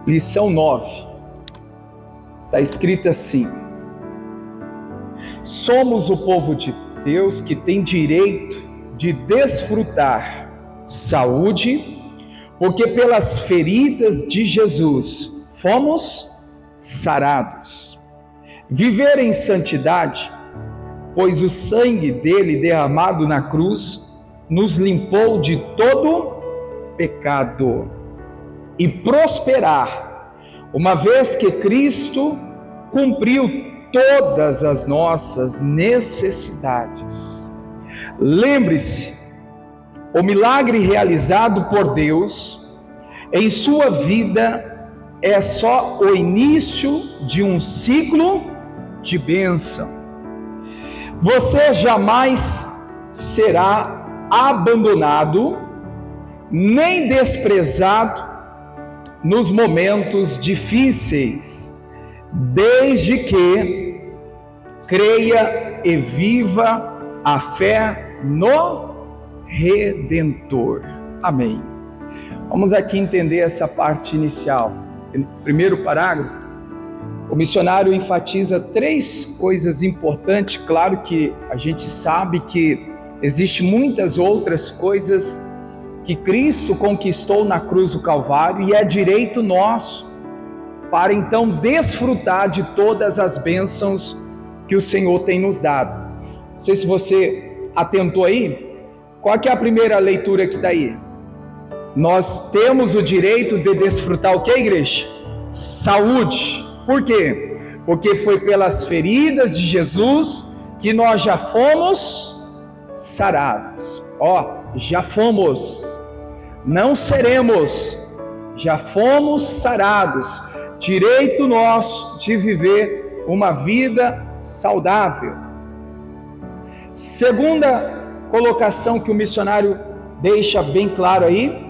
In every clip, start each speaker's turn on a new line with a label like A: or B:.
A: Lição 9. Está escrito assim: somos o povo de Deus que tem direito de desfrutar saúde, porque pelas feridas de Jesus fomos sarados. Viver em santidade, pois o sangue dele derramado na cruz nos limpou de todo pecado. E prosperar, uma vez que Cristo cumpriu todas as nossas necessidades. Lembre-se, o milagre realizado por Deus em sua vida é só o início de um ciclo de bênção. Você jamais será abandonado, nem desprezado nos momentos difíceis, desde que creia e viva a fé no Redentor. Amém. Vamos aqui entender essa parte inicial. No primeiro parágrafo, o missionário enfatiza 3 coisas importantes. Claro que a gente sabe que existem muitas outras coisas que Cristo conquistou na cruz do Calvário, e é direito nosso para então desfrutar de todas as bênçãos que o Senhor tem nos dado. Não sei se você atentou aí. Qual que é a primeira leitura que está aí? Nós temos o direito de desfrutar o que, igreja? Saúde. Por quê? Porque foi pelas feridas de Jesus que nós já fomos sarados. Já fomos, não seremos, já fomos sarados. Direito nosso de viver uma vida saudável. Segunda colocação que o missionário deixa bem claro aí,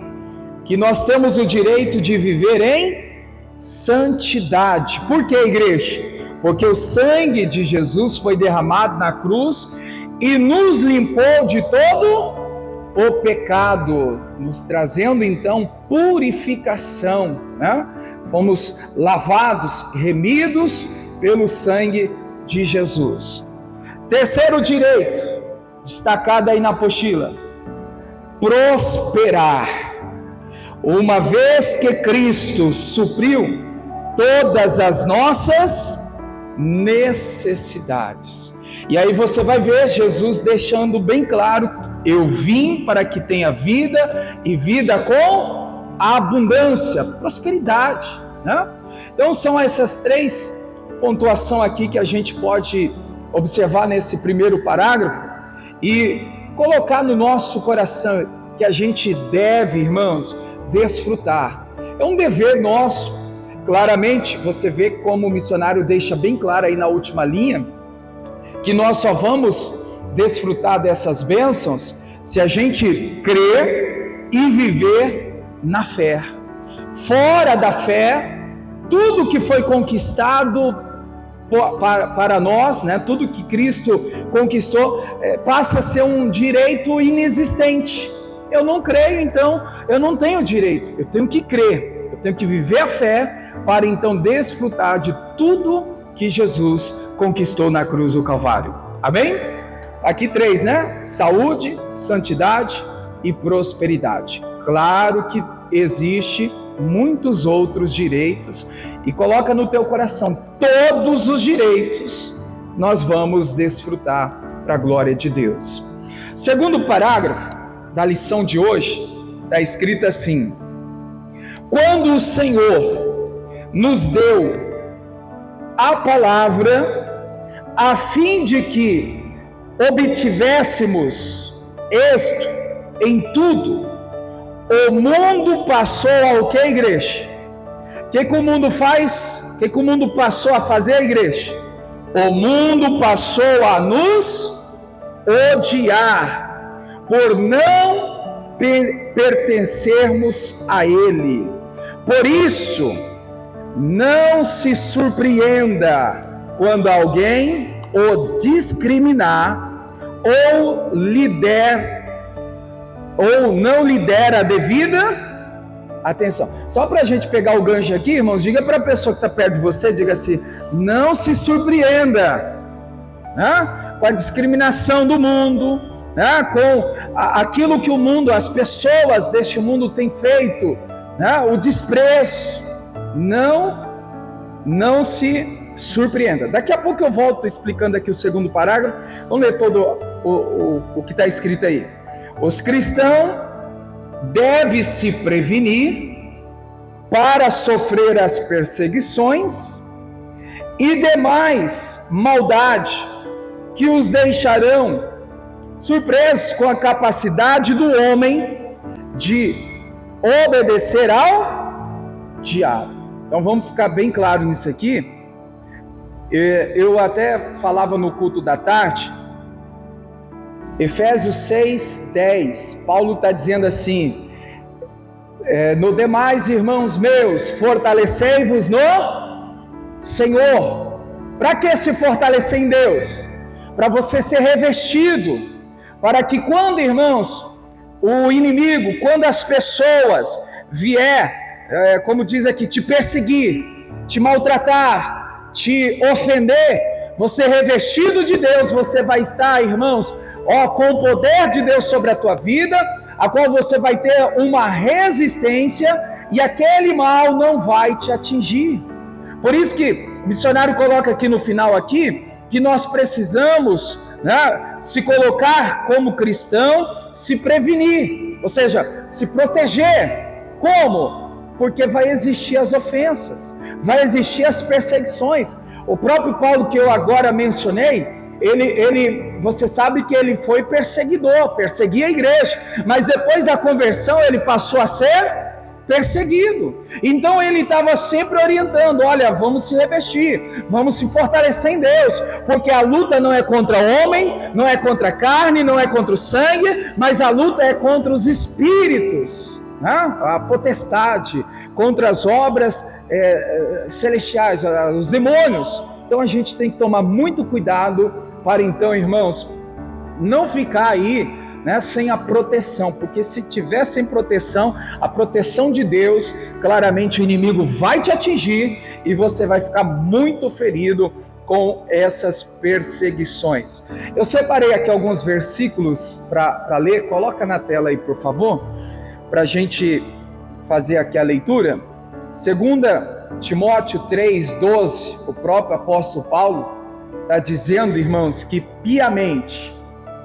A: que nós temos o direito de viver em santidade. Por quê, igreja? Porque o sangue de Jesus foi derramado na cruz e nos limpou de todo o pecado, nos trazendo então purificação, né? Fomos lavados, remidos pelo sangue de Jesus. Terceiro direito, destacado aí na apostila: prosperar. Uma vez que Cristo supriu todas as nossas necessidades. E aí você vai ver Jesus deixando bem claro: eu vim para que tenha vida e vida com abundância, prosperidade, né? Então são essas 3 pontuações aqui que a gente pode observar nesse primeiro parágrafo e colocar no nosso coração, que a gente deve, irmãos, desfrutar. É um dever nosso. Claramente você vê como o missionário deixa bem claro aí na última linha, que nós só vamos desfrutar dessas bênçãos se a gente crer e viver na fé. Fora da fé, tudo que foi conquistado para nós, né, tudo que Cristo conquistou, passa a ser um direito inexistente. Eu não creio, então eu não tenho direito. Eu tenho que crer, eu tenho que viver a fé para então desfrutar de tudo que Jesus conquistou na cruz do Calvário. Amém? Aqui 3, né? Saúde, santidade e prosperidade. Claro que existe muitos outros direitos, e coloca no teu coração: todos os direitos nós vamos desfrutar para a glória de Deus. Segundo parágrafo da lição de hoje, está escrito assim: quando o Senhor nos deu a palavra a fim de que obtivéssemos êxito em tudo, o mundo passou ao que, igreja? O que o mundo faz? O que o mundo passou a fazer, igreja? O mundo passou a nos odiar, por não pertencermos a ele. Por isso, Não se surpreenda quando alguém o discriminar ou não lhe der a devida atenção. Só para a gente pegar o gancho aqui, irmãos, diga para a pessoa que está perto de você, diga assim: não se surpreenda, né, com a discriminação do mundo, né, com aquilo que o mundo, as pessoas deste mundo têm feito, né, o desprezo. Não se surpreenda. Daqui a pouco eu volto explicando aqui o segundo parágrafo. Vamos ler todo o que está escrito aí. Os cristãos devem se prevenir para sofrer as perseguições e demais maldade que os deixarão surpresos com a capacidade do homem de obedecer ao diabo. Então vamos ficar bem claro nisso aqui. Eu até falava no culto da tarde, Efésios 6:10, Paulo está dizendo assim: no demais, irmãos meus, fortalecei-vos no Senhor. Para que se fortalecer em Deus? Para você ser revestido, para que quando, irmãos, o inimigo, quando as pessoas vier, como diz aqui, te perseguir, te maltratar, te ofender, você revestido de Deus, você vai estar, irmãos, com o poder de Deus sobre a tua vida, a qual você vai ter uma resistência e aquele mal não vai te atingir. Por isso que o missionário coloca aqui no final aqui, que nós precisamos, né, se colocar como cristão, se prevenir, ou seja, se proteger. Como? Porque vai existir as ofensas, vai existir as perseguições. O próprio Paulo, que eu agora mencionei, você sabe que ele foi perseguidor, perseguia a igreja, mas depois da conversão ele passou a ser perseguido. Então ele estava sempre orientando: olha, vamos se revestir, vamos se fortalecer em Deus, porque a luta não é contra o homem, não é contra a carne, não é contra o sangue, mas a luta é contra os espíritos, a potestade, contra as obras celestiais, os demônios. Então a gente tem que tomar muito cuidado para então, irmãos, não ficar aí, né, sem a proteção, porque se tiver sem proteção, a proteção de Deus, claramente o inimigo vai te atingir e você vai ficar muito ferido com essas perseguições. Eu separei aqui alguns versículos para ler, coloca na tela aí, por favor, para a gente fazer aqui a leitura. 2 Timóteo 3,12, o próprio apóstolo Paulo está dizendo, irmãos, que piamente,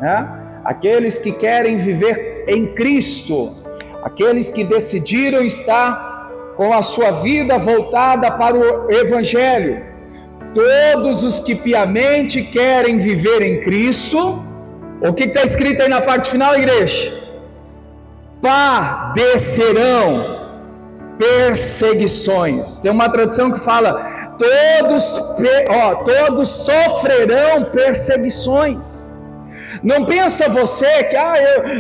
A: né, aqueles que querem viver em Cristo, aqueles que decidiram estar com a sua vida voltada para o Evangelho, todos os que piamente querem viver em Cristo, o que está escrito aí na parte final, igreja? Padecerão perseguições. Tem uma tradução que fala: todos sofrerão perseguições. Não pensa você que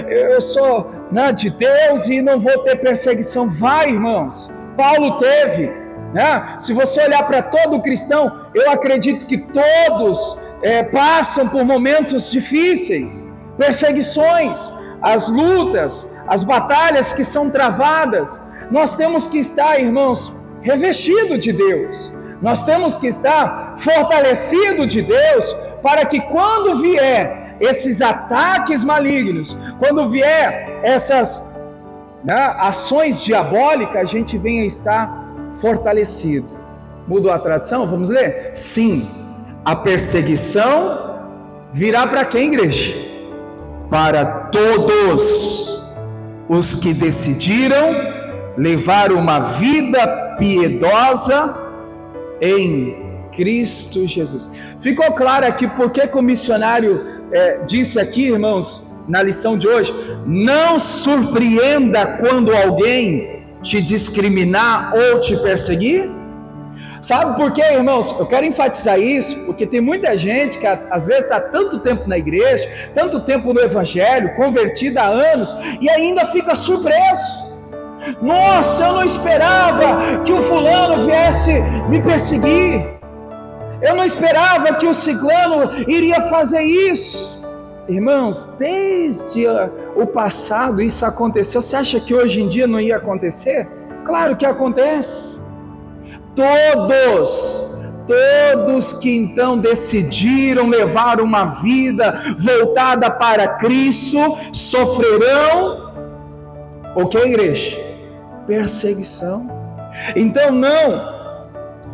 A: eu sou, né, de Deus e não vou ter perseguição. Vai, irmãos, Paulo teve, né? Se você olhar para todo cristão, eu acredito que todos passam por momentos difíceis, perseguições, as lutas, as batalhas que são travadas. Nós temos que estar, irmãos, revestido de Deus, nós temos que estar fortalecido de Deus, para que quando vier esses ataques malignos, quando vier essas, né, ações diabólicas, a gente venha estar fortalecido. Mudou a tradução? Vamos ler? Sim, a perseguição virá para quem, igreja? Para todos os que decidiram levar uma vida piedosa em Cristo Jesus. Ficou claro aqui porque que o missionário disse aqui, irmãos, na lição de hoje: não surpreenda quando alguém te discriminar ou te perseguir? Sabe por quê, irmãos? Eu quero enfatizar isso, porque tem muita gente que às vezes está tanto tempo na igreja, tanto tempo no evangelho, convertida há anos, e ainda fica surpreso. Nossa, eu não esperava que o fulano viesse me perseguir. Eu não esperava que o ciclano iria fazer isso. Irmãos, desde o passado isso aconteceu. Você acha que hoje em dia não ia acontecer? Claro que acontece. Todos que então decidiram levar uma vida voltada para Cristo, sofrerão, o que, igreja? Perseguição. Então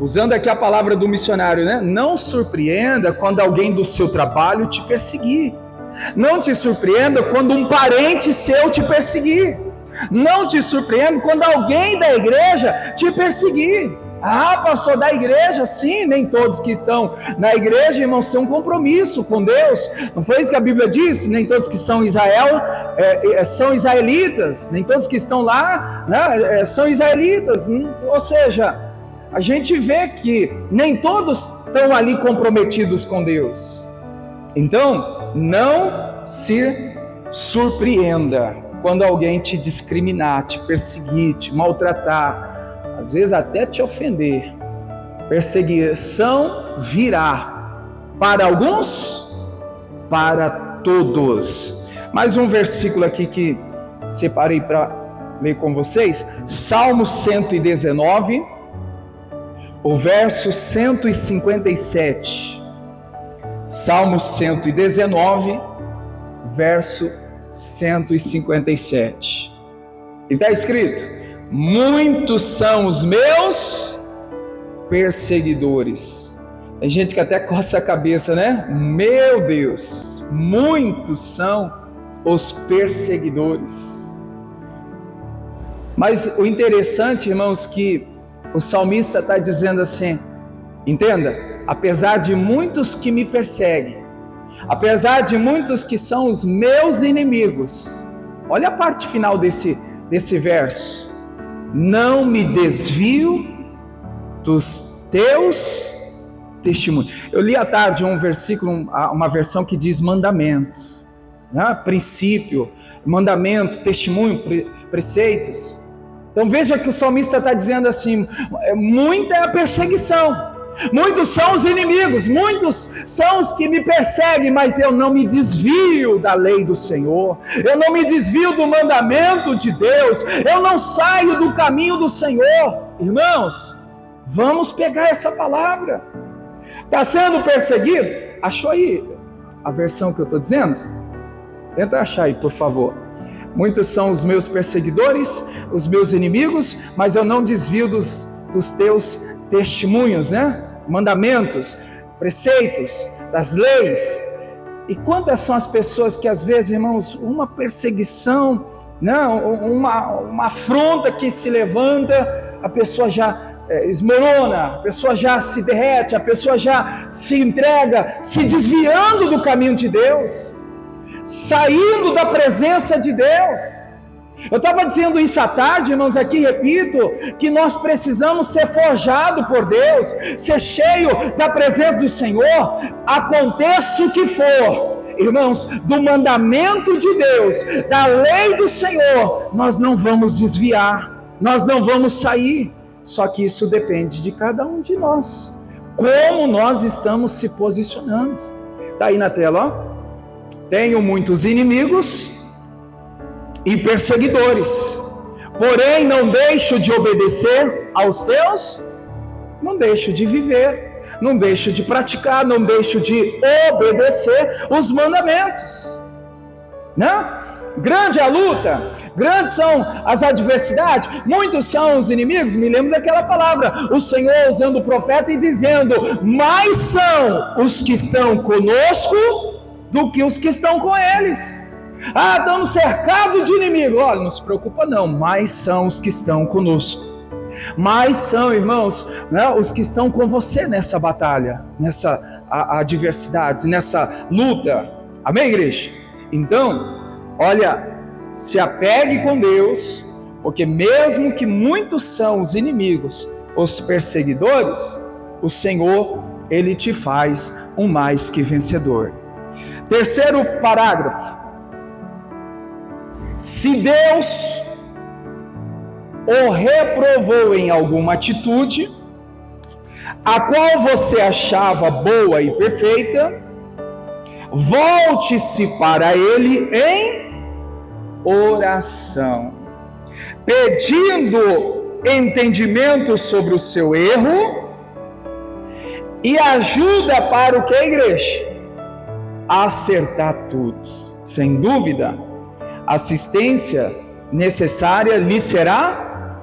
A: usando aqui a palavra do missionário, né? Não surpreenda quando alguém do seu trabalho te perseguir. Não te surpreenda quando um parente seu te perseguir. Não te surpreenda quando alguém da igreja te perseguir. Ah, pastor, da igreja? Sim, nem todos que estão na igreja, irmãos, têm um compromisso com Deus. Não foi isso que a Bíblia diz? Nem todos que são Israel são israelitas. Nem todos que estão lá, né, são israelitas. Ou seja, a gente vê que nem todos estão ali comprometidos com Deus. Então, não se surpreenda quando alguém te discriminar, te perseguir, te maltratar, às vezes até te ofender. Perseguição virá para alguns, para todos. Mais um versículo aqui que separei para ler com vocês, Salmo 119, o verso 157. Salmo 119, verso 157. E está escrito: muitos são os meus perseguidores. Tem gente que até coça a cabeça, né? Meu Deus, muitos são os perseguidores. Mas o interessante, irmãos, que o salmista está dizendo assim, entenda, apesar de muitos que me perseguem, apesar de muitos que são os meus inimigos, olha a parte final desse verso: não me desvio dos teus testemunhos. Eu li à tarde um versículo, uma versão que diz mandamento, né? Princípio, mandamento, testemunho, preceitos. Então veja que o salmista está dizendo assim: muita é a perseguição, muitos são os inimigos, muitos são os que me perseguem, mas eu não me desvio da lei do Senhor, eu não me desvio do mandamento de Deus, eu não saio do caminho do Senhor. Irmãos, vamos pegar essa palavra. Está sendo perseguido? Achou aí a versão que eu estou dizendo? Tenta achar aí, por favor. Muitos são os meus perseguidores, os meus inimigos, mas eu não desvio dos teus testemunhos, né? Mandamentos, preceitos, das leis. E quantas são as pessoas que às vezes, irmãos, uma perseguição, não, uma afronta que se levanta, a pessoa já esmorona, a pessoa já se derrete, a pessoa já se entrega, se desviando do caminho de Deus, saindo da presença de Deus. Eu estava dizendo isso à tarde, irmãos, aqui repito, que nós precisamos ser forjados por Deus, ser cheio da presença do Senhor, aconteça o que for, irmãos, do mandamento de Deus, da lei do Senhor, nós não vamos desviar, nós não vamos sair, só que isso depende de cada um de nós, como nós estamos se posicionando. Está aí na tela, ó. Tenho muitos inimigos e perseguidores, porém não deixo de obedecer aos teus, não deixo de viver, não deixo de praticar, não deixo de obedecer os mandamentos, né? Grande é a luta, grandes são as adversidades, muitos são os inimigos. Me lembro daquela palavra, o Senhor usando o profeta e dizendo: mais são os que estão conosco do que os que estão com eles. Ah, estamos cercados de inimigos. Olha, não se preocupa não, mais são os que estão conosco. Mais são, irmãos, né, os que estão com você nessa batalha, nessa adversidade, nessa luta. Amém, igreja? Então, olha, se apegue com Deus, porque mesmo que muitos são os inimigos, os perseguidores, o Senhor, Ele te faz um mais que vencedor. Terceiro parágrafo. Se Deus o reprovou em alguma atitude, a qual você achava boa e perfeita, volte-se para ele em oração, pedindo entendimento sobre o seu erro e ajuda para o que, igreja? Acertar tudo. Sem dúvida, assistência necessária lhe será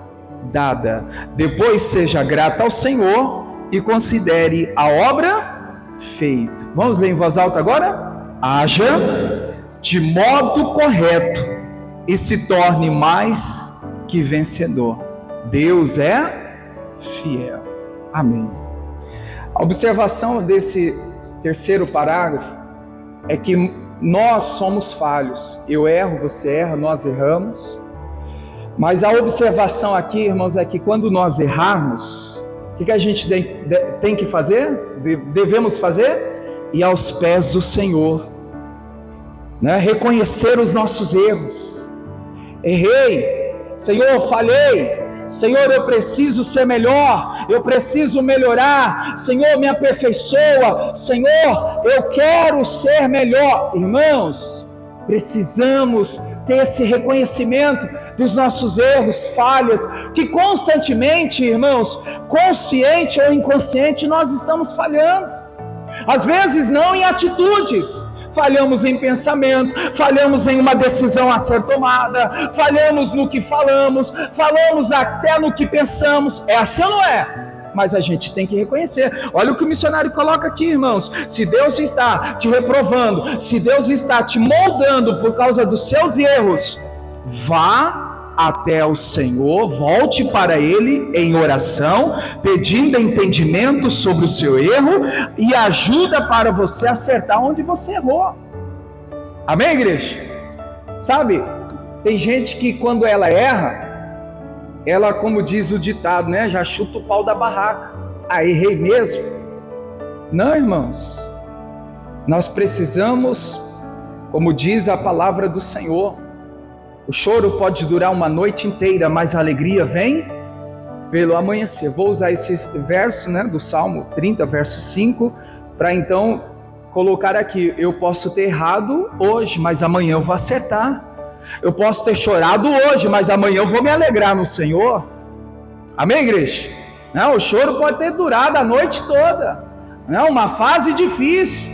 A: dada. Depois seja grata ao Senhor e considere a obra feita. Vamos ler em voz alta agora? Haja de modo correto e se torne mais que vencedor. Deus é fiel. Amém. A observação desse terceiro parágrafo é que nós somos falhos. Eu erro, você erra, nós erramos. Mas a observação aqui, irmãos, é que quando nós errarmos, o que a gente tem que fazer? Devemos fazer? Ir aos pés do Senhor, né? Reconhecer os nossos erros. Errei, Senhor, falhei, Senhor, eu preciso ser melhor, eu preciso melhorar, Senhor, me aperfeiçoa, Senhor, eu quero ser melhor. Irmãos, precisamos ter esse reconhecimento dos nossos erros, falhas, que constantemente, irmãos, consciente ou inconsciente, nós estamos falhando. Às vezes não em atitudes, falhamos em pensamento, falhamos em uma decisão a ser tomada, falhamos no que falamos até no que pensamos. É assim ou não é? Mas a gente tem que reconhecer. Olha o que o missionário coloca aqui, irmãos. Se Deus está te reprovando, se Deus está te moldando por causa dos seus erros, vá até o Senhor, volte para Ele em oração, pedindo entendimento sobre o seu erro e ajuda para você acertar onde você errou. Amém, igreja? Sabe, tem gente que quando ela erra, ela, como diz o ditado, né, já chuta o pau da barraca. Ah, errei mesmo? Não, irmãos. Nós precisamos, como diz a palavra do Senhor, o choro pode durar uma noite inteira, mas a alegria vem pelo amanhecer. Vou usar esse verso, né, do Salmo 30, verso 5, para então colocar aqui. Eu posso ter errado hoje, mas amanhã eu vou acertar. Eu posso ter chorado hoje, mas amanhã eu vou me alegrar no Senhor. Amém, igreja? Não, o choro pode ter durado a noite toda. Não, uma fase difícil,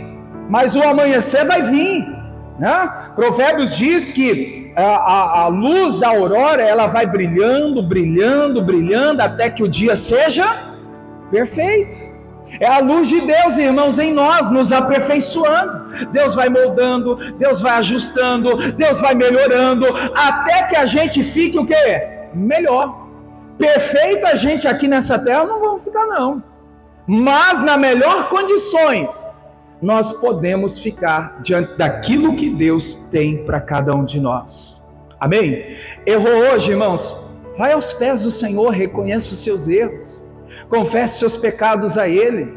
A: mas o amanhecer vai vir. Né? Provérbios diz que a luz da aurora, ela vai brilhando, brilhando, brilhando, até que o dia seja perfeito. É a luz de Deus, irmãos, em nós, nos aperfeiçoando. Deus vai moldando, Deus vai ajustando, Deus vai melhorando, até que a gente fique o quê? Melhor. Perfeito a gente aqui nessa terra não vamos ficar não, mas na melhor condições nós podemos ficar diante daquilo que Deus tem para cada um de nós. Amém? Errou hoje, irmãos? Vai aos pés do Senhor, reconheça os seus erros, confesse seus pecados a Ele.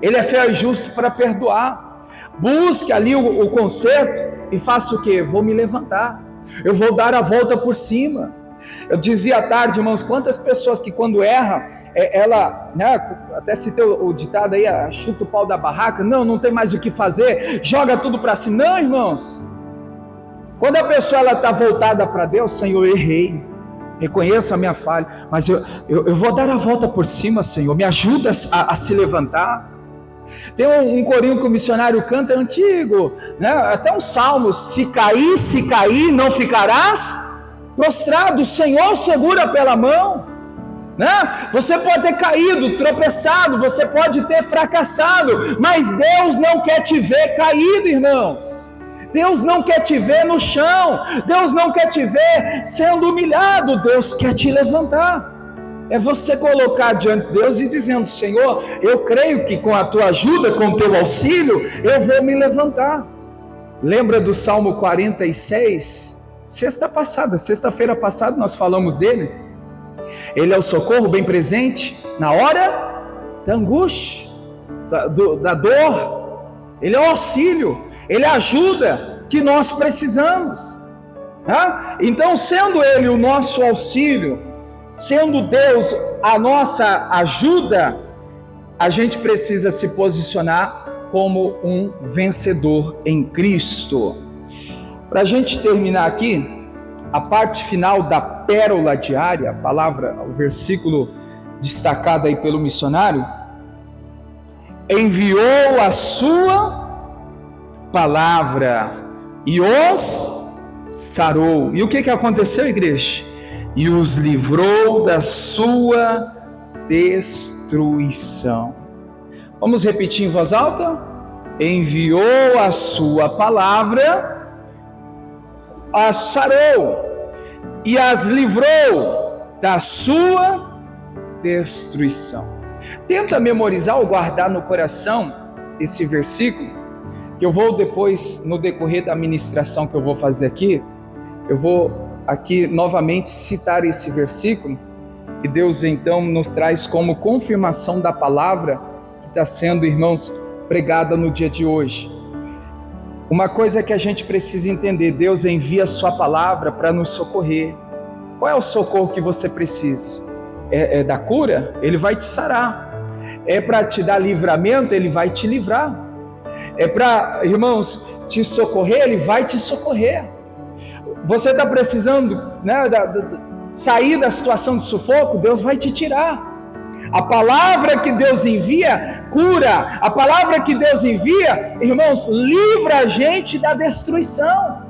A: Ele é fiel e justo para perdoar. Busque ali o conserto e faça o quê? Vou me levantar, eu vou dar a volta por cima. Eu dizia à tarde, irmãos, quantas pessoas que quando erra, ela, né, até citei o ditado aí, chuta o pau da barraca, não tem mais o que fazer, joga tudo para cima. Não, irmãos, quando a pessoa está voltada para Deus, Senhor, eu errei, reconheça a minha falha, mas eu vou dar a volta por cima, Senhor, me ajuda a se levantar. Tem um corinho que o missionário canta, antigo, né, até um salmo: se cair, não ficarás prostrado, o Senhor segura pela mão, né? Você pode ter caído, tropeçado, você pode ter fracassado, mas Deus não quer te ver caído, irmãos. Deus não quer te ver no chão, Deus não quer te ver sendo humilhado, Deus quer te levantar. É você colocar diante de Deus e dizendo: Senhor, eu creio que com a tua ajuda, com o teu auxílio, eu vou me levantar. Lembra do Salmo 46? Sexta-feira passada nós falamos dele. Ele é o socorro bem presente na hora da angústia, da dor. Ele é o auxílio, ele é a ajuda que nós precisamos. Então, sendo ele o nosso auxílio, sendo Deus a nossa ajuda, a gente precisa se posicionar como um vencedor em Cristo. Para a gente terminar aqui, a parte final da pérola diária, a palavra, o versículo destacado aí pelo missionário, enviou a sua palavra e os sarou. E o que aconteceu, igreja? E os livrou da sua destruição. Vamos repetir em voz alta? Enviou a sua palavra, as sarou e as livrou da sua destruição. Tenta memorizar ou guardar no coração esse versículo, que eu vou depois, no decorrer da ministração que eu vou fazer aqui, eu vou aqui novamente citar esse versículo, que Deus então nos traz como confirmação da palavra que está sendo, irmãos, pregada no dia de hoje. Uma coisa que a gente precisa entender: Deus envia a sua palavra para nos socorrer. Qual é o socorro que você precisa? É da cura? Ele vai te sarar. É para te dar livramento? Ele vai te livrar. É para, irmãos, te socorrer? Ele vai te socorrer. Você está precisando, né, sair da situação de sufoco? Deus vai te tirar. A palavra que Deus envia cura. A palavra que Deus envia, irmãos, livra a gente da destruição.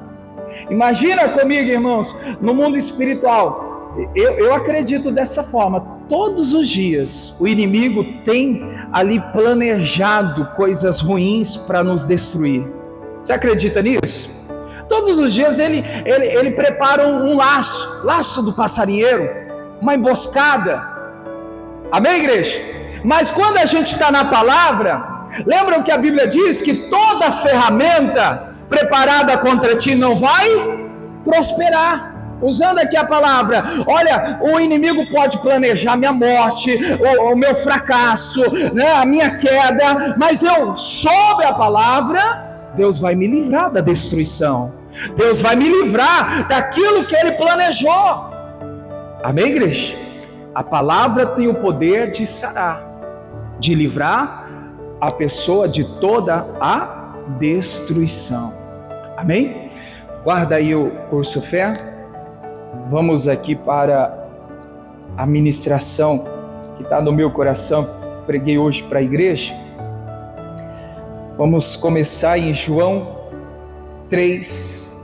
A: Imagina comigo, irmãos, no mundo espiritual. Eu acredito dessa forma. Todos os dias o inimigo tem ali planejado coisas ruins para nos destruir. Você acredita nisso? Todos os dias ele prepara um laço do passarinheiro, uma emboscada. Amém, igreja? Mas quando a gente está na palavra, lembram que a Bíblia diz que toda ferramenta preparada contra ti não vai prosperar. Usando aqui a palavra, olha, o inimigo pode planejar minha morte, o meu fracasso, né, a minha queda, mas eu, sob a palavra, Deus vai me livrar da destruição. Deus vai me livrar daquilo que Ele planejou. Amém, igreja? A palavra tem o poder de sarar, de livrar a pessoa de toda a destruição. Amém? Guarda aí o curso Fé. Vamos aqui para a ministração que está no meu coração, preguei hoje para a igreja. Vamos começar em João 3,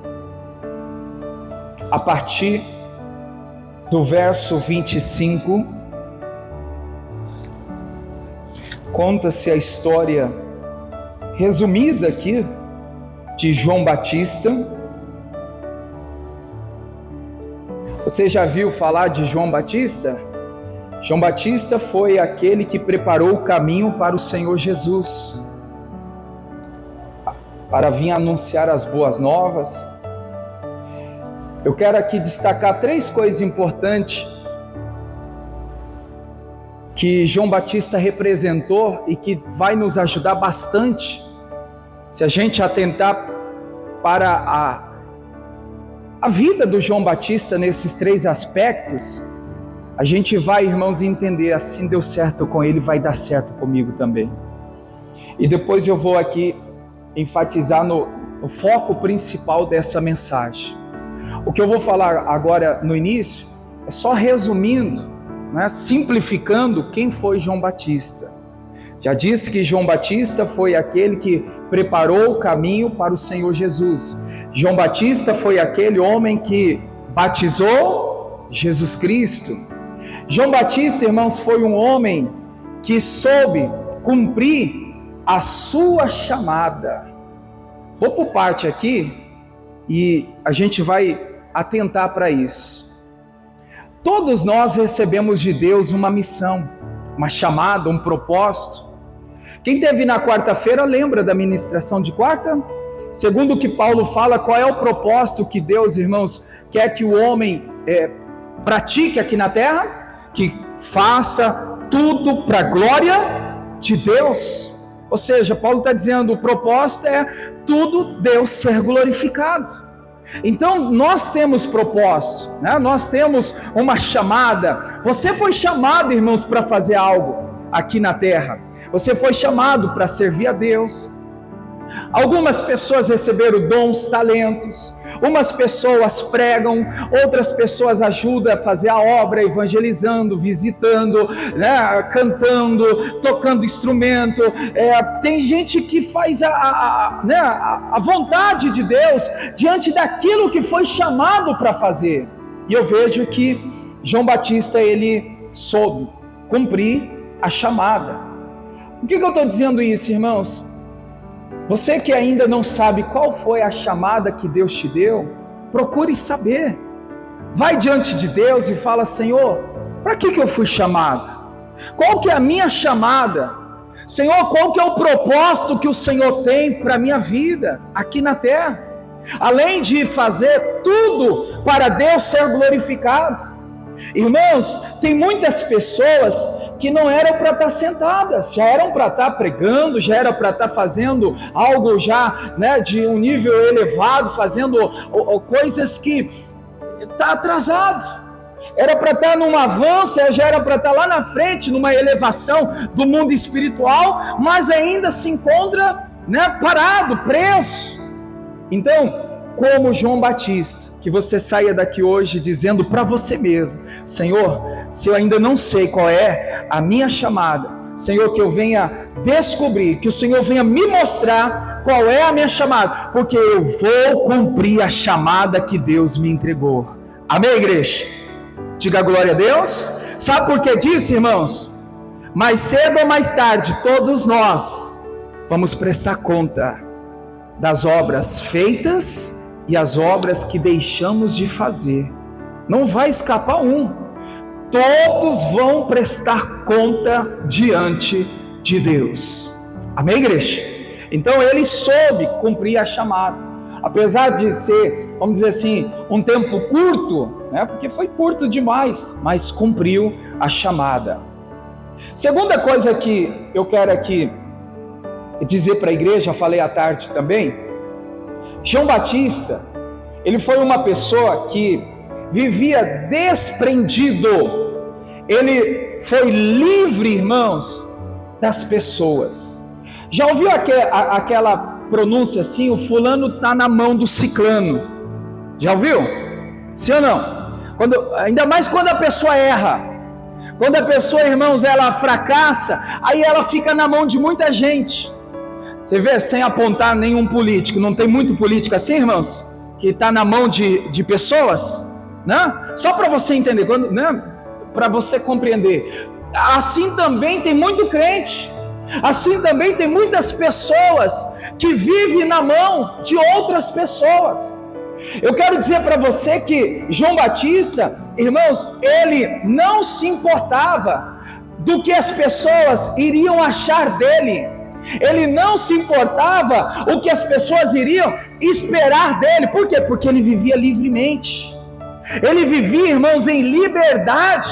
A: a partir do verso 25. Conta-se a história resumida aqui de João Batista. Você já viu falar de João Batista? João Batista foi aquele que preparou o caminho para o Senhor Jesus, para vir anunciar as boas novas. Eu quero aqui destacar 3 coisas importantes que João Batista representou e que vai nos ajudar bastante se a gente atentar para a vida do João Batista nesses 3 aspectos. A gente vai, irmãos, entender: assim deu certo com ele, vai dar certo comigo também. E depois eu vou aqui enfatizar no foco principal dessa mensagem. O que eu vou falar agora no início é só resumindo, né, simplificando quem foi João Batista. Já disse que João Batista foi aquele que preparou o caminho para o Senhor Jesus. João Batista foi aquele homem que batizou Jesus Cristo. João Batista, irmãos, foi um homem que soube cumprir a sua chamada. Vou por parte aqui e a gente vai atentar para isso. Todos nós recebemos de Deus uma missão, uma chamada, um propósito. Quem esteve na quarta-feira lembra da ministração de quarta? Segundo o que Paulo fala, qual é o propósito que Deus, irmãos, quer que o homem pratique aqui na terra? Que faça tudo para a glória de Deus. Ou seja, Paulo está dizendo, o propósito é tudo Deus ser glorificado. Então nós temos propósito, né? Nós temos uma chamada. Você foi chamado, irmãos, para fazer algo aqui na terra. Você foi chamado para servir a Deus. Algumas pessoas receberam dons, talentos, umas pessoas pregam, outras pessoas ajudam a fazer a obra, evangelizando, visitando, né, cantando, tocando instrumento. Tem gente que faz a vontade de Deus diante daquilo que foi chamado para fazer. E eu vejo que João Batista, ele soube cumprir a chamada. Por que eu estou dizendo isso, irmãos? Você que ainda não sabe qual foi a chamada que Deus te deu, procure saber. Vai diante de Deus e fala: Senhor, para que eu fui chamado? Qual que é a minha chamada? Senhor, qual que é o propósito que o Senhor tem para a minha vida aqui na terra? Além de fazer tudo para Deus ser glorificado. Irmãos, tem muitas pessoas que não eram para estar sentadas, já eram para estar pregando, já era para estar fazendo algo já, né, de um nível elevado, fazendo coisas que está atrasado. Era para estar num avanço, já era para estar lá na frente, numa elevação do mundo espiritual, mas ainda se encontra, né, parado, preso. Então, como João Batista, que você saia daqui hoje dizendo para você mesmo: Senhor, se eu ainda não sei qual é a minha chamada, Senhor, que eu venha descobrir, que o Senhor venha me mostrar qual é a minha chamada, porque eu vou cumprir a chamada que Deus me entregou. Amém, igreja? Diga glória a Deus. Sabe por que disso, irmãos? Mais cedo ou mais tarde, todos nós vamos prestar conta das obras feitas e as obras que deixamos de fazer. Não vai escapar um. Todos vão prestar conta diante de Deus. Amém, igreja? Então ele soube cumprir a chamada. Apesar de ser, vamos dizer assim, um tempo curto, né? Porque foi curto demais, mas cumpriu a chamada. Segunda coisa que eu quero aqui dizer para a igreja, falei à tarde também. João Batista, ele foi uma pessoa que vivia desprendido, ele foi livre, irmãos, das pessoas. Já ouviu aquela pronúncia assim: o fulano está na mão do ciclano? Já ouviu? Sim ou não? Ainda mais quando a pessoa erra, quando a pessoa, irmãos, ela fracassa, aí ela fica na mão de muita gente. Você vê, sem apontar nenhum político, não tem muito político assim, irmãos, que está na mão de pessoas, né? Só para você entender, né? Para você compreender. Assim também tem muito crente, assim também tem muitas pessoas que vivem na mão de outras pessoas. Eu quero dizer para você que João Batista, irmãos, ele não se importava do que as pessoas iriam achar dele. Ele não se importava o que as pessoas iriam esperar dele. Por quê? Porque ele vivia livremente. Ele vivia, irmãos, em liberdade.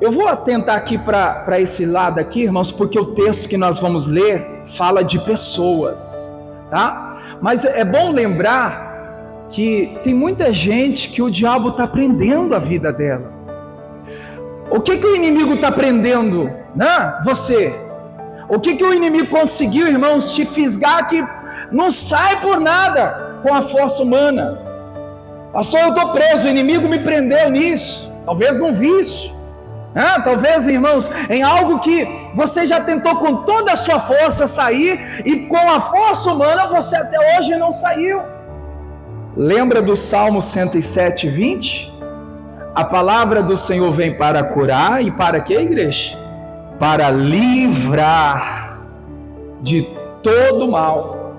A: Eu vou atentar aqui para esse lado aqui, irmãos, porque o texto que nós vamos ler fala de pessoas, tá? Mas é bom lembrar que tem muita gente que o diabo está prendendo a vida dela. O que o inimigo está prendendo, né? Você. O que o inimigo conseguiu, irmãos, te fisgar que não sai por nada com a força humana. Pastor, eu estou preso, o inimigo me prendeu nisso, talvez num vício, talvez, irmãos, em algo que você já tentou com toda a sua força sair, e com a força humana você até hoje não saiu. Lembra do Salmo 107, 20? A palavra do Senhor vem para curar e para quê, igreja? Para livrar de todo mal.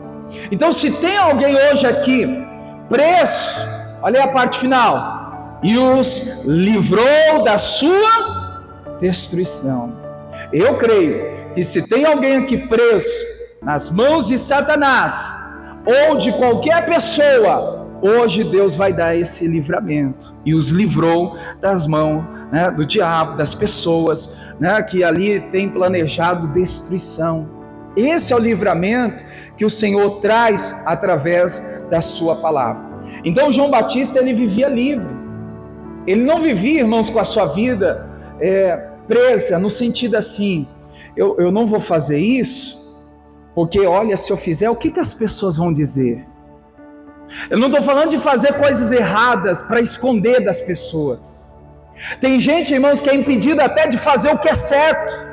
A: Então, se tem alguém hoje aqui preso, olha aí a parte final: e os livrou da sua destruição. Eu creio que se tem alguém aqui preso nas mãos de Satanás ou de qualquer pessoa, hoje Deus vai dar esse livramento, e os livrou das mãos, né, do diabo, das pessoas, né, que ali tem planejado destruição. Esse é o livramento que o Senhor traz através da sua palavra. Então João Batista, ele vivia livre. Ele não vivia, irmãos, com a sua vida presa, no sentido assim, eu não vou fazer isso, porque olha, se eu fizer, o que as pessoas vão dizer? Eu não estou falando de fazer coisas erradas para esconder das pessoas. Tem gente, irmãos, que é impedida até de fazer o que é certo.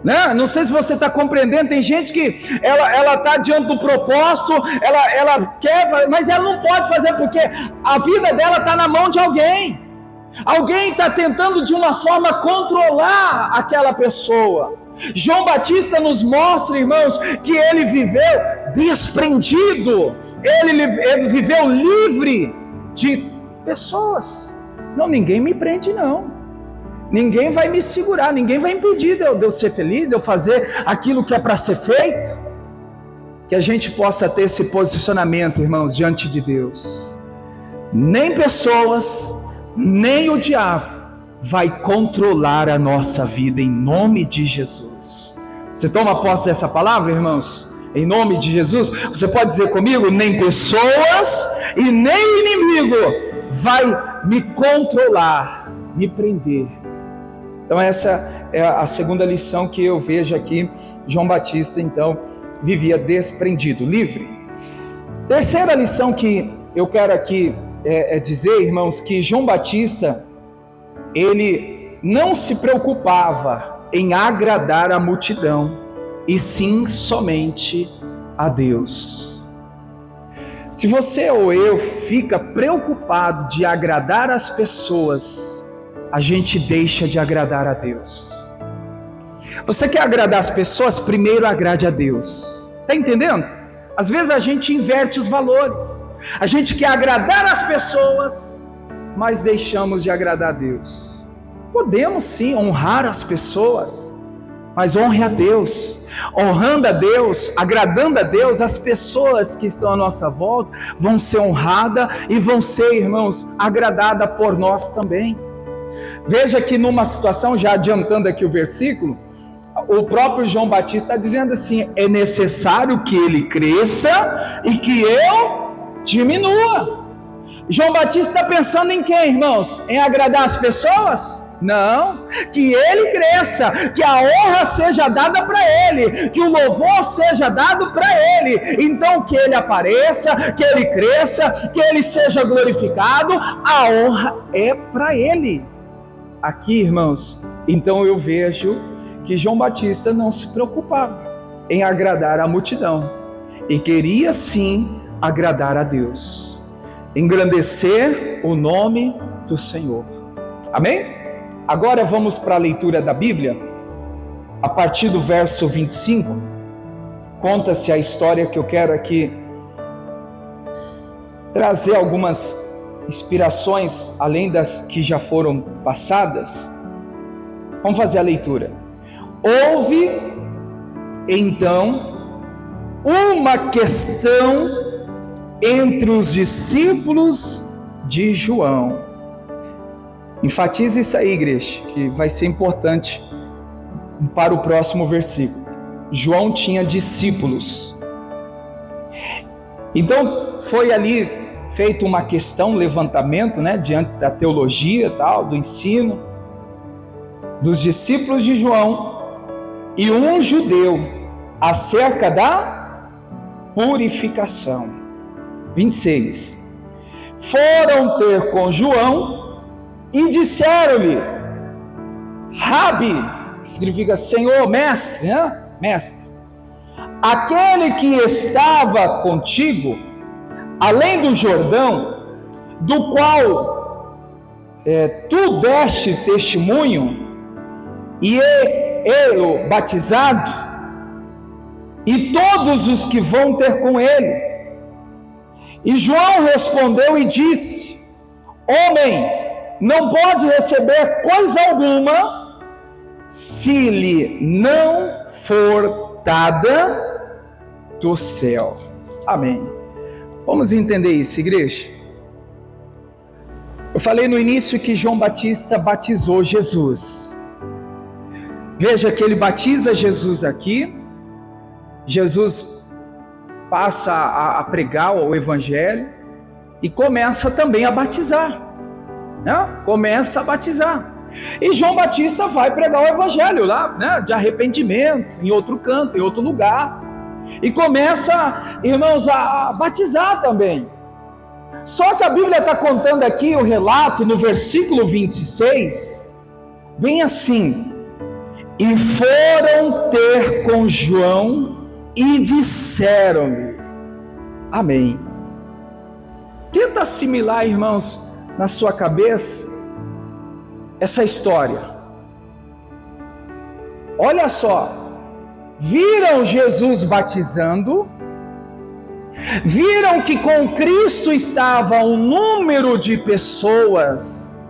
A: Né? Não sei se você está compreendendo. Tem gente que ela está diante do propósito, ela quer, mas ela não pode fazer porque a vida dela está na mão de alguém. Alguém está tentando de uma forma controlar aquela pessoa. João Batista nos mostra, irmãos, que ele viveu desprendido, ele viveu livre de pessoas. Não, ninguém me prende não. Ninguém vai me segurar, ninguém vai impedir de eu ser feliz, de eu fazer aquilo que é para ser feito. Que a gente possa ter esse posicionamento, irmãos, diante de Deus. Nem pessoas, nem o diabo vai controlar a nossa vida, em nome de Jesus. Você toma posse dessa palavra, irmãos? Em nome de Jesus, você pode dizer comigo, nem pessoas e nem o inimigo vai me controlar, me prender. Então essa é a segunda lição que eu vejo aqui. João Batista, então, vivia desprendido, livre. Terceira lição que eu quero aqui dizer, irmãos, que João Batista, ele não se preocupava em agradar a multidão, e sim somente a Deus. Se você ou eu fica preocupado de agradar as pessoas, a gente deixa de agradar a Deus. Você quer agradar as pessoas? Primeiro agrade a Deus. Está entendendo? Às vezes a gente inverte os valores. A gente quer agradar as pessoas, mas deixamos de agradar a Deus. Podemos sim honrar as pessoas, mas honre a Deus. Honrando a Deus, agradando a Deus, as pessoas que estão à nossa volta vão ser honradas e vão ser, irmãos, agradadas por nós também. Veja que numa situação, já adiantando aqui o versículo, o próprio João Batista está dizendo assim: é necessário que ele cresça e que eu diminua. João Batista está pensando em quem, irmãos? Em agradar as pessoas? Não, que ele cresça, que a honra seja dada para ele, que o louvor seja dado para ele. Então que ele apareça, que ele cresça, que ele seja glorificado, a honra é para ele. Aqui, irmãos, então eu vejo que João Batista não se preocupava em agradar a multidão, e queria sim agradar a Deus, engrandecer o nome do Senhor. Amém? Agora vamos para a leitura da Bíblia. A partir do verso 25, conta-se a história que eu quero aqui trazer algumas inspirações, além das que já foram passadas. Vamos fazer a leitura. Houve, então, uma questão entre os discípulos de João. Enfatize isso aí, igreja, que vai ser importante para o próximo versículo. João tinha discípulos. Então, foi ali feito uma questão, um levantamento, né, diante da teologia, tal, do ensino, dos discípulos de João e um judeu, acerca da purificação. 26. Foram ter com João e disseram-lhe: Rabi, que significa Senhor, mestre, né? Mestre, aquele que estava contigo, além do Jordão, do qual tu deste testemunho, e ele batizado, e todos os que vão ter com ele. E João respondeu e disse: Homem, não pode receber coisa alguma se lhe não for dada do céu. Amém. Vamos entender isso, igreja? Eu falei no início que João Batista batizou Jesus. Veja que ele batiza Jesus aqui, Jesus passa a pregar o evangelho e começa também a batizar, né? Começa a batizar. E João Batista vai pregar o evangelho lá, né? De arrependimento, em outro canto, em outro lugar. E começa, irmãos, a batizar também. Só que a Bíblia está contando aqui o relato no versículo 26, bem assim: e foram ter com João e disseram-lhe, amém. Tenta assimilar, irmãos, na sua cabeça, essa história. Olha só, viram Jesus batizando, viram que com Cristo estava um número de pessoas,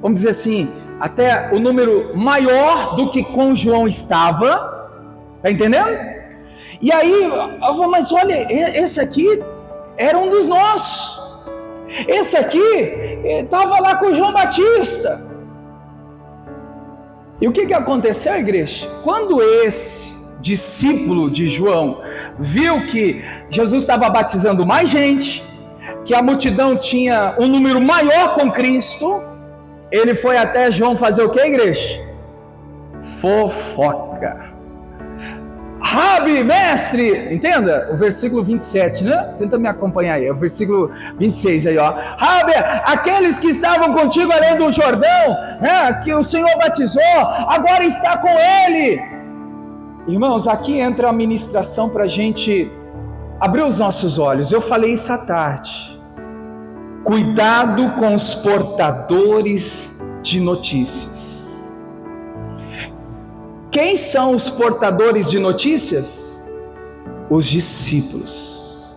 A: vamos dizer assim, até o número maior do que com João estava, está entendendo? E aí, mas olha, esse aqui era um dos nossos, esse aqui estava lá com João Batista. E o que aconteceu, igreja? Quando esse discípulo de João viu que Jesus estava batizando mais gente, que a multidão tinha um número maior com Cristo, ele foi até João fazer o que, igreja? Fofoca. Rabi, mestre, entenda o versículo 27, né? Tenta me acompanhar aí, é o versículo 26 aí, ó. Rabi, aqueles que estavam contigo além do Jordão, né, que o Senhor batizou, agora está com ele. Irmãos, aqui entra a ministração para a gente abrir os nossos olhos. Eu falei isso à tarde. Cuidado com os portadores de notícias. Quem são os portadores de notícias? Os discípulos.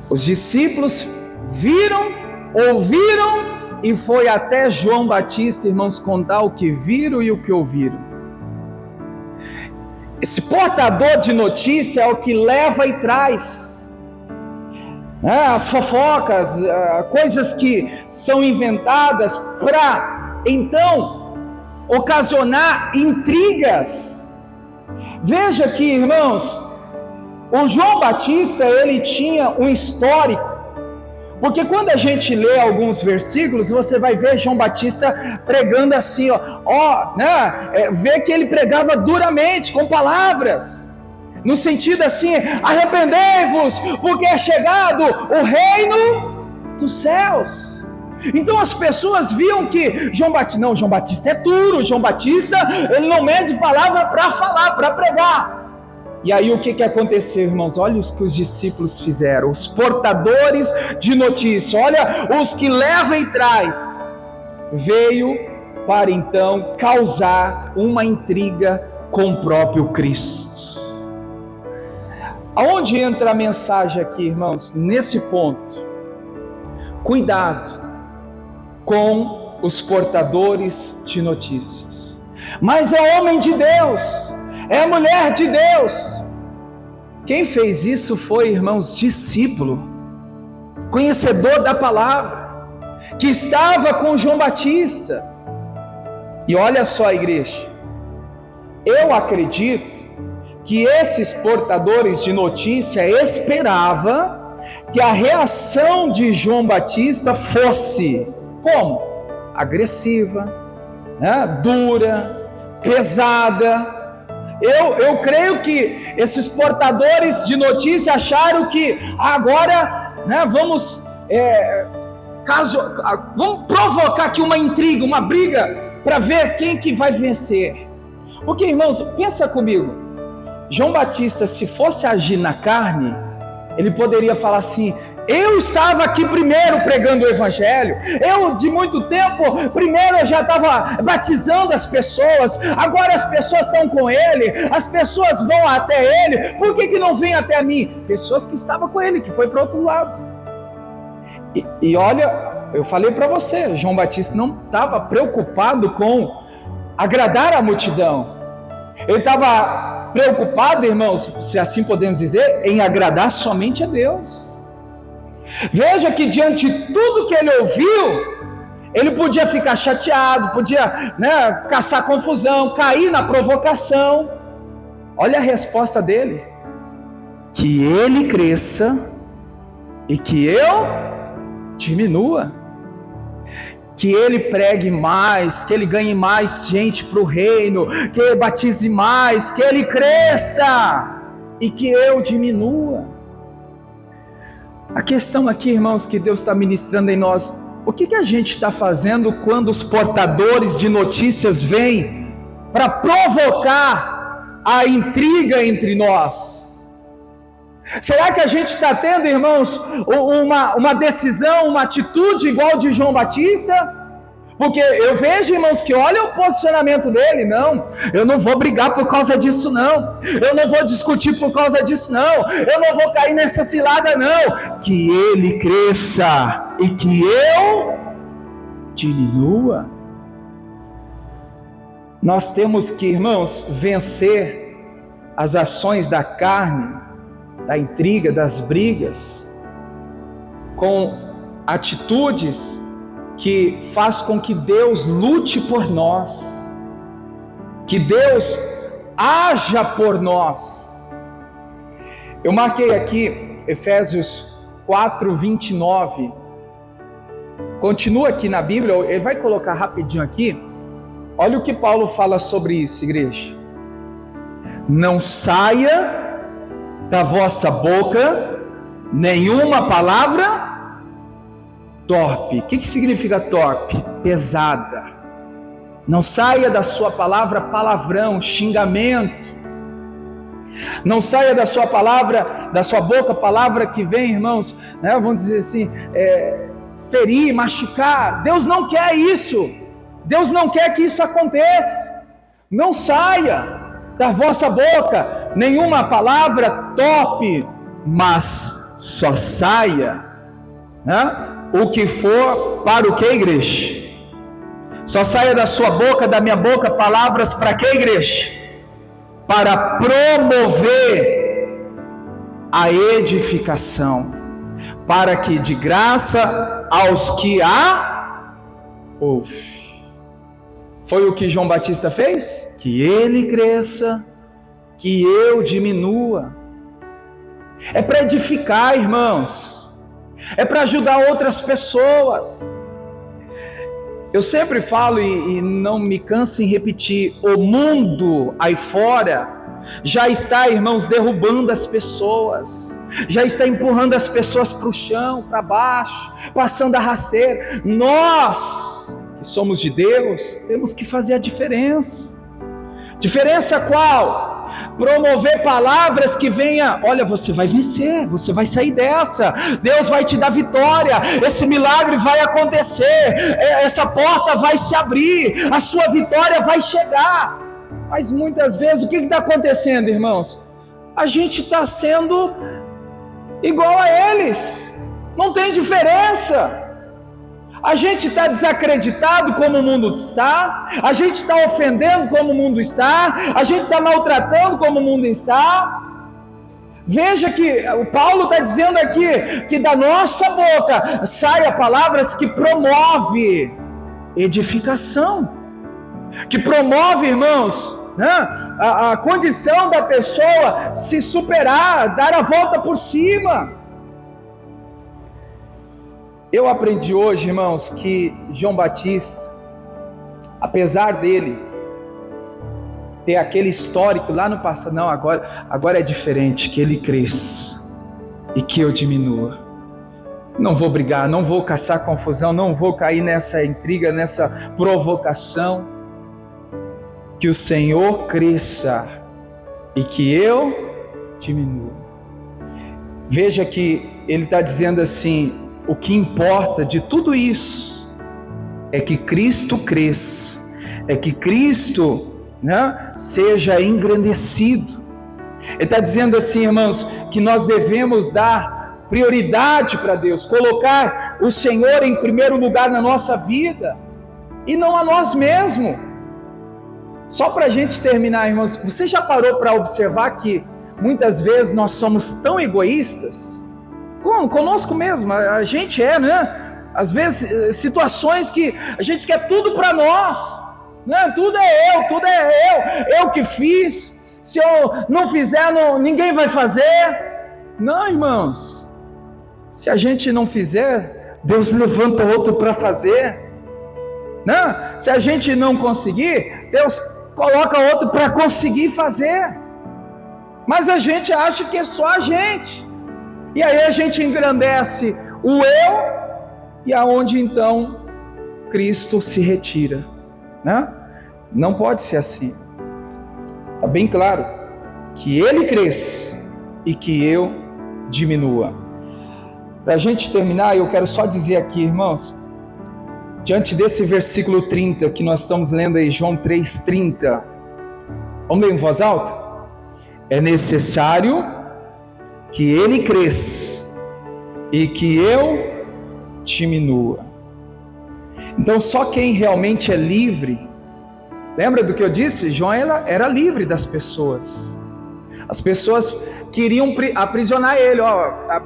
A: Os discípulos viram, ouviram e foi até João Batista, irmãos, contar o que viram e o que ouviram. Esse portador de notícia é o que leva e traz, né, as fofocas, coisas que são inventadas para, então, ocasionar intrigas. Veja aqui, irmãos, o João Batista, ele tinha um histórico, porque quando a gente lê alguns versículos, você vai ver João Batista pregando assim, vê que ele pregava duramente, com palavras, no sentido assim, arrependei-vos, porque é chegado o reino dos céus. Então as pessoas viam que João Batista é duro, João Batista, ele não mede palavra para falar, para pregar. E aí o que aconteceu, irmãos? Olha os que os discípulos fizeram, os portadores de notícia, olha os que levam e traz, veio para então causar uma intriga com o próprio Cristo. Aonde entra a mensagem aqui, irmãos? Nesse ponto, cuidado com os portadores de notícias. Mas é homem de Deus, é mulher de Deus. Quem fez isso foi, irmãos, discípulo, conhecedor da palavra, que estava com João Batista. E olha só, igreja, eu acredito que esses portadores de notícia esperavam que a reação de João Batista fosse como? Agressiva, né? Dura, pesada. Eu creio que esses portadores de notícia acharam que agora, né, vamos provocar aqui uma intriga, uma briga, para ver quem que vai vencer. Porque, irmãos, pensa comigo, João Batista, se fosse agir na carne, ele poderia falar assim: eu estava aqui primeiro pregando o evangelho, eu de muito tempo, primeiro eu já estava batizando as pessoas, agora as pessoas estão com ele, as pessoas vão até ele, por que não vem até mim? Pessoas que estavam com ele, que foi para o outro lado. E olha, eu falei para você, João Batista não estava preocupado com agradar a multidão, ele estava preocupado, irmãos, se assim podemos dizer, em agradar somente a Deus. Veja que diante de tudo que ele ouviu, ele podia ficar chateado, podia, né, caçar confusão, cair na provocação, Olha a resposta dele: que ele cresça e que eu diminua. Que ele pregue mais, que ele ganhe mais gente para o reino, que ele batize mais, que ele cresça e que eu diminua. A questão aqui, irmãos, que Deus está ministrando em nós: o que a gente está fazendo quando os portadores de notícias vêm para provocar a intriga entre nós? Será que a gente está tendo, irmãos, uma decisão, uma atitude igual de João Batista? Porque eu vejo, irmãos, que olha o posicionamento dele: não, eu não vou brigar por causa disso não, eu não vou discutir por causa disso não, eu não vou cair nessa cilada não. Que ele cresça e que eu diminua. Nós temos que, irmãos, vencer as ações da carne, da intriga, das brigas, com atitudes que faz com que Deus lute por nós, que Deus haja por nós. Eu marquei aqui Efésios 4:29, continua aqui na Bíblia, ele vai colocar rapidinho aqui. Olha o que Paulo fala sobre isso, igreja: não saia da vossa boca nenhuma palavra torpe. O que significa torpe? Pesada. Não saia da sua palavra palavrão, xingamento. Não saia da sua palavra, da sua boca, palavra que vem, irmãos, né, vamos dizer assim, ferir, machucar. Deus não quer isso. Deus não quer que isso aconteça. Não saia da vossa boca nenhuma palavra torpe, mas só saia, né, o que for para o que, igreja? Só saia da sua boca, da minha boca, palavras para que, igreja? Para promover a edificação, para que de graça aos que a ouvem. Foi o que João Batista fez? Que ele cresça, que eu diminua. É para edificar, irmãos. É para ajudar outras pessoas. Eu sempre falo e não me canso em repetir: o mundo aí fora já está, irmãos, derrubando as pessoas, já está empurrando as pessoas para o chão, para baixo, passando a rasteira. Nós que somos de Deus temos que fazer a diferença. Diferença qual? Promover palavras que venha: olha, você vai vencer, você vai sair dessa, Deus vai te dar vitória, esse milagre vai acontecer, essa porta vai se abrir, a sua vitória vai chegar. Mas muitas vezes o que está acontecendo, irmãos? A gente está sendo igual a eles, não tem diferença. A gente está desacreditado como o mundo está, a gente está ofendendo como o mundo está, a gente está maltratando como o mundo está. Veja que o Paulo está dizendo aqui que da nossa boca saia palavras que promove edificação, que promove, irmãos, a condição da pessoa se superar, dar a volta por cima. Eu aprendi hoje, irmãos, que João Batista, apesar dele ter aquele histórico lá no passado, não, agora é diferente, que ele cresça e que eu diminua. Não vou brigar, não vou caçar confusão, não vou cair nessa intriga, nessa provocação. Que o Senhor cresça e que eu diminua. Veja que ele está dizendo assim: o que importa de tudo isso é que Cristo cresça, é que Cristo, né, seja engrandecido. Ele está dizendo assim, irmãos, que nós devemos dar prioridade para Deus, colocar o Senhor em primeiro lugar na nossa vida e não a nós mesmos. Só para a gente terminar, irmãos, você já parou para observar que muitas vezes nós somos tão egoístas? Conosco mesmo, a gente né? Às vezes, situações que a gente quer tudo para nós, né? Tudo é eu que fiz, Se eu não fizer, ninguém vai fazer. Não, irmãos. Se a gente não fizer, Deus levanta outro para fazer. Não? Se a gente não conseguir, Deus coloca outro para conseguir fazer. Mas a gente acha que é só a gente. E aí a gente engrandece o eu, e aonde então Cristo se retira, né? Não pode ser assim. Está bem claro que Ele cresça e que eu diminua. Para a gente terminar, eu quero só dizer aqui, irmãos, diante desse versículo 30 que nós estamos lendo aí, João 3,30, vamos ler em voz alta? É necessário que Ele cresça e que eu diminua. Então só quem realmente é livre, lembra do que eu disse? João era livre das pessoas. As pessoas queriam aprisionar ele,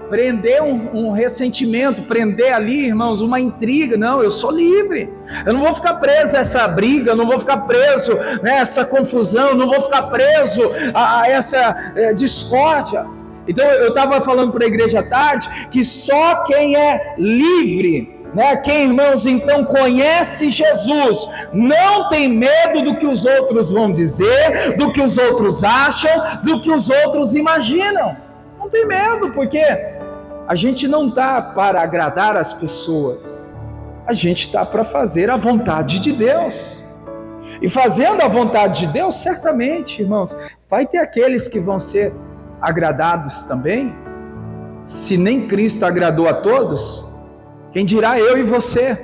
A: prender um ressentimento, prender ali, irmãos, uma intriga. Não, eu sou livre, eu não vou ficar preso a essa briga, eu não vou ficar preso a essa confusão, eu não vou ficar preso a essa discórdia. Então eu estava falando para a igreja à tarde que só quem é livre, quem, irmãos, então conhece Jesus, não tem medo do que os outros vão dizer, do que os outros acham, do que os outros imaginam. Não tem medo, porque a gente não está para agradar as pessoas, a gente está para fazer a vontade de Deus. E fazendo a vontade de Deus, certamente, irmãos, vai ter aqueles que vão ser agradados também. Se nem Cristo agradou a todos, quem dirá eu e você,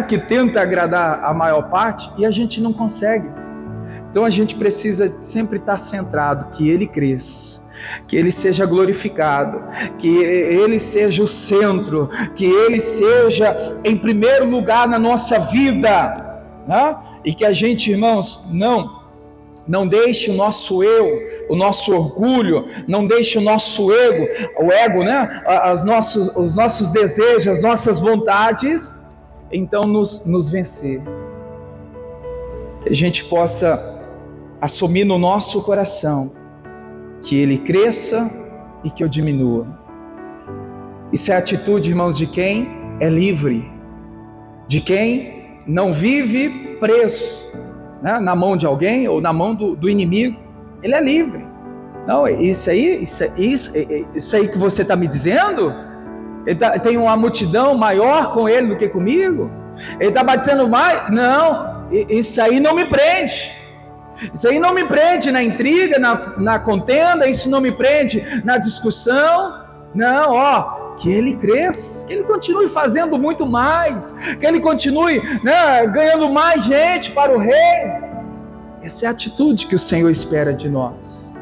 A: que tenta agradar a maior parte e a gente não consegue. Então a gente precisa sempre estar centrado, que Ele cresça, que Ele seja glorificado, que Ele seja o centro, que Ele seja em primeiro lugar na nossa vida, e que a gente, irmãos, não deixe o nosso eu, o nosso orgulho, não deixe o nosso ego, os nossos desejos, as nossas vontades, então nos vencer. Que a gente possa assumir no nosso coração que Ele cresça e que eu diminua. Isso é a atitude, irmãos, de quem é livre, de quem não vive preso, na mão de alguém ou na mão do inimigo. Ele é livre. Não, isso aí que você está me dizendo, tem uma multidão maior com ele do que comigo, ele está batizando mais, não, isso aí não me prende, isso aí não me prende na intriga, na contenda, isso não me prende na discussão. Não, que Ele cresça, que Ele continue fazendo muito mais, que Ele continue ganhando mais gente para o reino. Essa é a atitude que o Senhor espera de nós.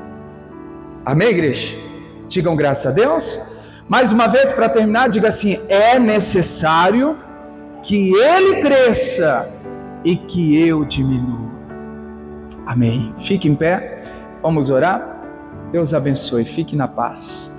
A: Amém, igreja? Digam graças a Deus. Mais uma vez, para terminar, diga assim: é necessário que Ele cresça e que eu diminua. Amém. Fique em pé, vamos orar. Deus abençoe, fique na paz.